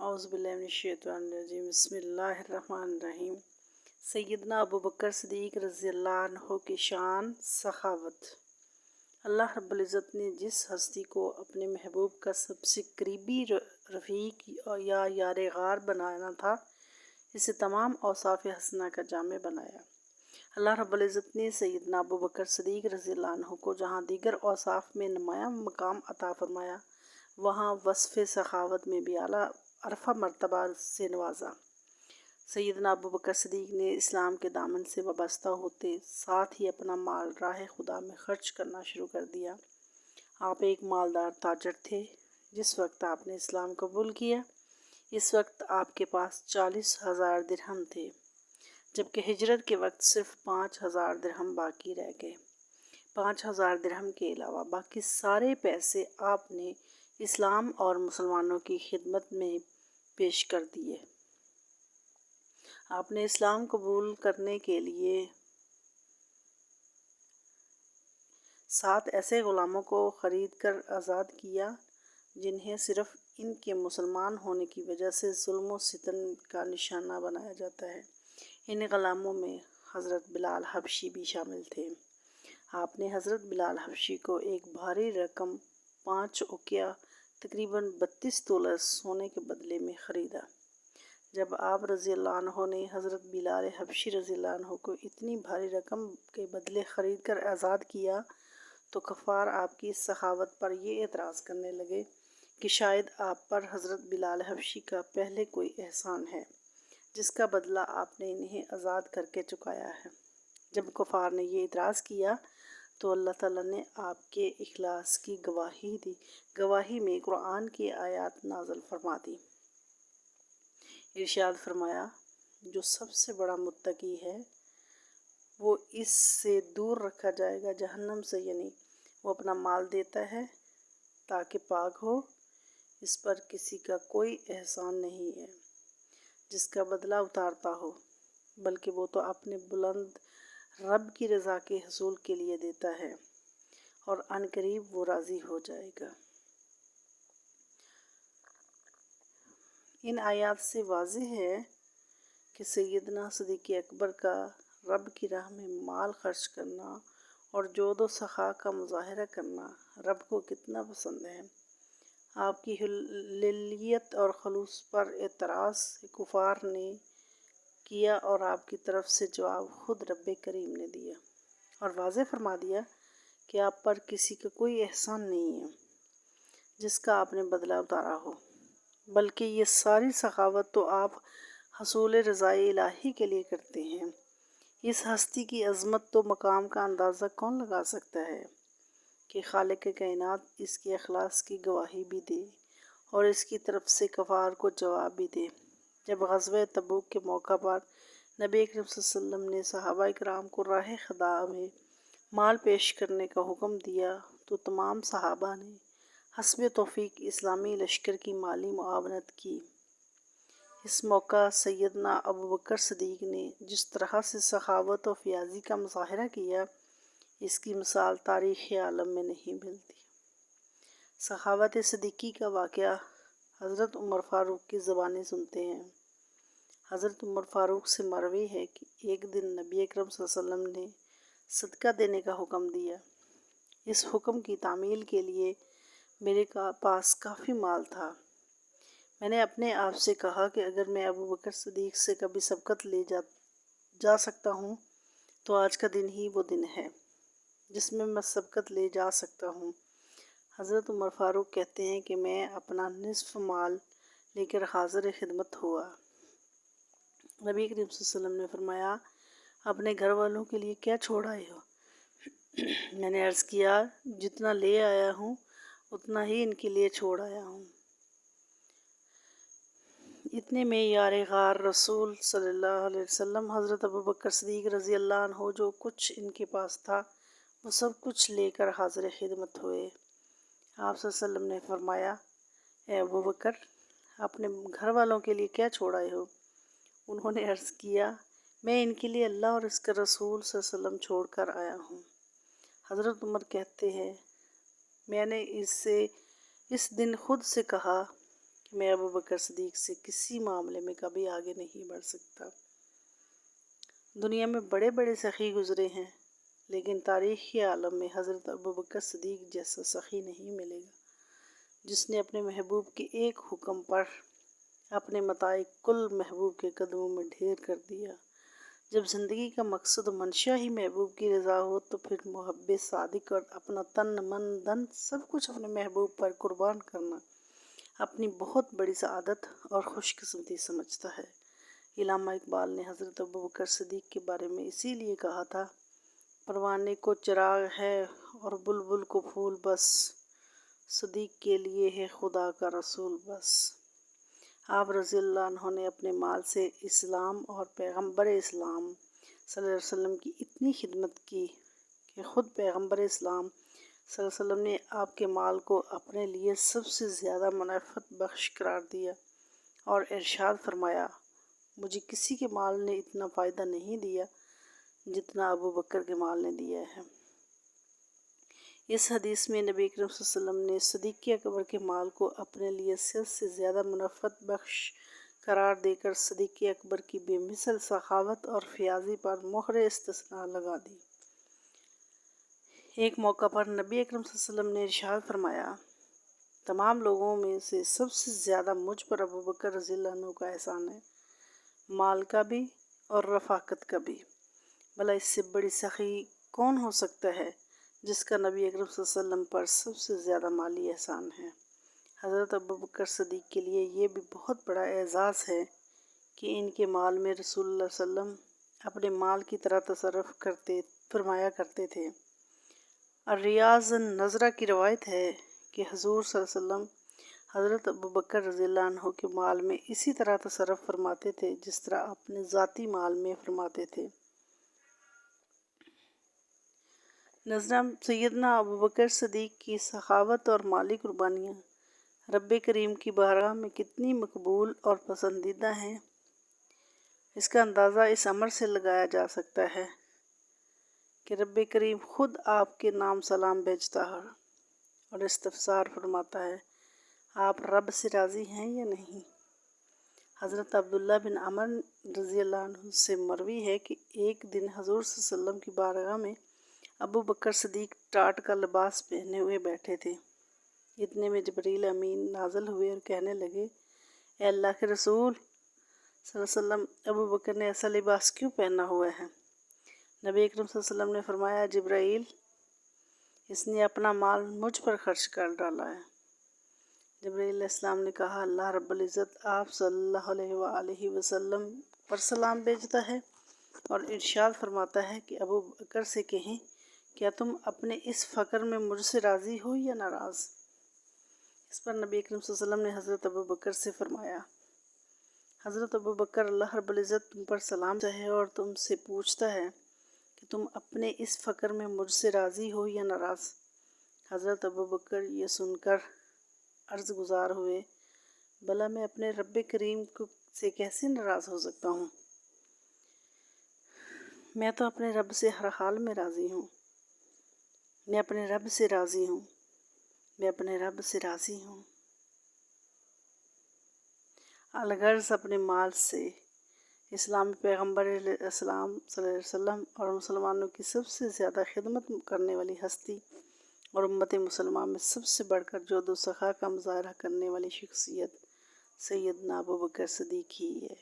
اعوذ باللہ من الشیطان الرجیم بسم اللہ الرحمن الرحیم۔ سیدنا ابو بکر صدیق رضی اللہ عنہ کی شان سخاوت۔ اللہ رب العزت نے جس ہستی کو اپنے محبوب کا سب سے قریبی رفیق یا یار غار بنانا تھا، اسے تمام اوصاف حسنہ کا جامع بنایا۔ اللہ رب العزت نے سیدنا ابو بکر صدیق رضی اللہ عنہ کو جہاں دیگر اوصاف میں نمایاں مقام عطا فرمایا، وہاں وصف سخاوت میں بھی اعلیٰ عرفہ مرتبہ سے نوازا۔ سیدنا ابو بکر صدیق نے اسلام کے دامن سے وابستہ ہوتے ساتھ ہی اپنا مال راہ خدا میں خرچ کرنا شروع کر دیا۔ آپ ایک مالدار تاجر تھے۔ جس وقت آپ نے اسلام قبول کیا، اس وقت آپ کے پاس 40,000 درہم تھے، جبکہ ہجرت کے وقت صرف 5,000 درہم باقی رہ گئے۔ 5,000 درہم کے علاوہ باقی سارے پیسے آپ نے اسلام اور مسلمانوں کی خدمت میں پیش کر دیے۔ آپ نے اسلام قبول کرنے کے لیے 7 ایسے غلاموں کو خرید کر آزاد کیا جنہیں صرف ان کے مسلمان ہونے کی وجہ سے ظلم و ستم کا نشانہ بنایا جاتا ہے۔ ان غلاموں میں حضرت بلال حبشی بھی شامل تھے۔ آپ نے حضرت بلال حبشی کو ایک بھاری رقم 5 اوقیہ تقریباً 32 تولہ سونے کے بدلے میں خریدا۔ جب آپ رضی اللہ عنہ نے حضرت بلال حبشی رضی اللہ عنہ کو اتنی بھاری رقم کے بدلے خرید کر آزاد کیا تو کفار آپ کی اس سخاوت پر یہ اعتراض کرنے لگے کہ شاید آپ پر حضرت بلال حبشی کا پہلے کوئی احسان ہے جس کا بدلہ آپ نے انہیں آزاد کر کے چکایا ہے۔ جب کفار نے یہ اعتراض کیا تو اللہ تعالیٰ نے آپ کے اخلاص کی گواہی دی۔ گواہی میں قرآن کی آیات نازل فرما دی۔ ارشاد فرمایا، جو سب سے بڑا متقی ہے وہ اس سے دور رکھا جائے گا جہنم سے، یعنی وہ اپنا مال دیتا ہے تاکہ پاک ہو، اس پر کسی کا کوئی احسان نہیں ہے جس کا بدلہ اتارتا ہو، بلکہ وہ تو اپنے بلند رب کی رضا کے حصول کے لیے دیتا ہے اور عن قریب وہ راضی ہو جائے گا۔ ان آیات سے واضح ہے کہ سیدنا صدیق اکبر کا رب کی راہ میں مال خرچ کرنا اور جود و سخا کا مظاہرہ کرنا رب کو کتنا پسند ہے۔ آپ کی حلیت اور خلوص پر اعتراض کفار نے کیا اور آپ کی طرف سے جواب خود رب کریم نے دیا اور واضح فرما دیا کہ آپ پر کسی کا کوئی احسان نہیں ہے جس کا آپ نے بدلہ اتارا ہو، بلکہ یہ ساری سخاوت تو آپ حصول رضائے الہی کے لیے کرتے ہیں۔ اس ہستی کی عظمت و مقام کا اندازہ کون لگا سکتا ہے کہ خالق کائنات اس کے اخلاص کی گواہی بھی دے اور اس کی طرف سے کفار کو جواب بھی دے۔ جب غزوہ تبوک کے موقع پر نبی اکرم صلی اللہ علیہ وسلم نے صحابہ کرام کو راہ خدا میں مال پیش کرنے کا حکم دیا تو تمام صحابہ نے حسب توفیق اسلامی لشکر کی مالی معاونت کی۔ اس موقع سیدنا ابو بکر صدیق نے جس طرح سے سخاوت و فیاضی کا مظاہرہ کیا، اس کی مثال تاریخ عالم میں نہیں ملتی۔ سخاوت صدیقی کا واقعہ حضرت عمر فاروق کی زبانی سنتے ہیں۔ حضرت عمر فاروق سے مروی ہے کہ ایک دن نبی اکرم صلی اللہ علیہ وسلم نے صدقہ دینے کا حکم دیا۔ اس حکم کی تعمیل کے لیے میرے پاس کافی مال تھا۔ میں نے اپنے آپ سے کہا کہ اگر میں ابو بکر صدیق سے کبھی سبقت لے جا سکتا ہوں تو آج کا دن ہی وہ دن ہے جس میں سبقت لے جا سکتا ہوں۔ حضرت عمر فاروق کہتے ہیں کہ میں اپنا نصف مال لے کر حاضر خدمت ہوا۔ نبی کریم صلی اللہ علیہ وسلم نے فرمایا، اپنے گھر والوں کے لیے کیا چھوڑ آئے ہو؟ میں نے عرض کیا، جتنا لے آیا ہوں اتنا ہی ان کے لیے چھوڑ آیا ہوں۔ اتنے میں یار غار رسول صلی اللہ علیہ وسلم حضرت ابو بکر صدیق رضی اللہ عنہ جو کچھ ان کے پاس تھا وہ سب کچھ لے کر حاضر خدمت ہوئے۔ آپ صلی اللہ علیہ وسلم نے فرمایا، اے ابو بکر، اپنے گھر والوں کے لیے کیا چھوڑ آئے ہو؟ انہوں نے عرض کیا، میں ان کے لیے اللہ اور اس کے رسول صلی اللہ علیہ وسلم چھوڑ کر آیا ہوں۔ حضرت عمر کہتے ہیں، میں نے اس دن خود سے کہا کہ میں ابو بکر صدیق سے کسی معاملے میں کبھی آگے نہیں بڑھ سکتا۔ دنیا میں بڑے بڑے سخی گزرے ہیں، لیکن تاریخی عالم میں حضرت ابو بکر صدیق جیسا سخی نہیں ملے گا، جس نے اپنے محبوب کے ایک حکم پر اپنے متاع کل محبوب کے قدموں میں ڈھیر کر دیا۔ جب زندگی کا مقصد و منشا ہی محبوب کی رضا ہو تو پھر محب صادق اور اپنا تن من دن سب کچھ اپنے محبوب پر قربان کرنا اپنی بہت بڑی سعادت اور خوش قسمتی سمجھتا ہے۔ علامہ اقبال نے حضرت ابو بکر صدیق کے بارے میں اسی لیے کہا تھا، پروانے کو چراغ ہے اور بلبل کو پھول بس، صدیق کے لیے ہے خدا کا رسول بس۔ آپ رضی اللہ عنہ نے اپنے مال سے اسلام اور پیغمبر اسلام صلی اللہ علیہ وسلم کی اتنی خدمت کی کہ خود پیغمبر اسلام صلی اللہ علیہ وسلم نے آپ کے مال کو اپنے لیے سب سے زیادہ منفعت بخش قرار دیا اور ارشاد فرمایا، مجھے کسی کے مال نے اتنا فائدہ نہیں دیا جتنا ابو بکر کے مال نے دیا ہے۔ اس حدیث میں نبی اکرم صلی اللہ علیہ وسلم نے صدیق اکبر کے مال کو اپنے لیے سب سے زیادہ منفعت بخش قرار دے کر صدیق اکبر کی بے مثل سخاوت اور فیاضی پر مہر استثناء لگا دی۔ ایک موقع پر نبی اکرم صلی اللہ علیہ وسلم نے ارشاد فرمایا، تمام لوگوں میں سے سب سے زیادہ مجھ پر ابو بکر رضی اللہ عنہ کا احسان ہے، مال کا بھی اور رفاقت کا بھی۔ بھلا اس سے بڑی سخی کون ہو سکتا ہے جس کا نبی اکرم صلی اللہ علیہ وسلم پر سب سے زیادہ مالی احسان ہے۔ حضرت ابو بکر صدیق کے لیے یہ بھی بہت بڑا اعزاز ہے کہ ان کے مال میں رسول اللہ صلی اللہ علیہ وسلم اپنے مال کی طرح تصرف فرمایا کرتے تھے۔ الریاض النظرہ کی روایت ہے کہ حضور صلی اللہ علیہ وسلم حضرت ابو بکر رضی اللہ عنہ کے مال میں اسی طرح تصرف فرماتے تھے جس طرح اپنے ذاتی مال میں فرماتے تھے۔ نظرہ سیدنا ابو بکر صدیق کی سخاوت اور مالی قربانیاں رب کریم کی بارگاہ میں کتنی مقبول اور پسندیدہ ہیں، اس کا اندازہ اس امر سے لگایا جا سکتا ہے کہ رب کریم خود آپ کے نام سلام بھیجتا ہے اور استفسار فرماتا ہے، آپ رب سے راضی ہیں یا نہیں؟ حضرت عبداللہ بن عمر رضی اللہ عنہ سے مروی ہے کہ ایک دن حضور صلی اللہ علیہ وسلم کی بارگاہ میں ابو بکر صدیق ٹاٹ کا لباس پہنے ہوئے بیٹھے تھے۔ اتنے میں جبریل امین نازل ہوئے اور کہنے لگے، اے اللہ کے رسول صلی اللہ علیہ وسلم، ابو بکر نے ایسا لباس کیوں پہنا ہوا ہے؟ نبی اکرم صلی اللہ علیہ وسلم نے فرمایا، جبرائیل، اس نے اپنا مال مجھ پر خرچ کر ڈالا ہے۔ جبرائیل علیہ السلام نے کہا، اللہ رب العزت آپ صلی اللہ علیہ وآلہ وسلم پر سلام بھیجتا ہے اور ارشاد فرماتا ہے کہ ابو بکر سے کہیں، کیا تم اپنے اس فقر میں مجھ سے راضی ہو یا ناراض؟ اس پر نبی اکرم صلی اللہ علیہ وسلم نے حضرت ابو بکر سے فرمایا، حضرت ابو بکر، اللہ رب العزت تم پر سلام ہے اور تم سے پوچھتا ہے کہ تم اپنے اس فقر میں مجھ سے راضی ہو یا ناراض؟ حضرت ابو بکر یہ سن کر عرض گزار ہوئے، بھلا میں اپنے رب کریم سے کیسے ناراض ہو سکتا ہوں؟ میں تو اپنے رب سے ہر حال میں راضی ہوں، میں اپنے رب سے راضی ہوں، میں اپنے رب سے راضی ہوں۔ الغرض اپنے مال سے اسلامی پیغمبر علیہ السلام صلی اللہ علیہ وسلم اور مسلمانوں کی سب سے زیادہ خدمت کرنے والی ہستی اور امت مسلمہ میں سب سے بڑھ کر جود و سخا کا مظاہرہ کرنے والی شخصیت سیدنا ابو بکر صدیق ہی ہے۔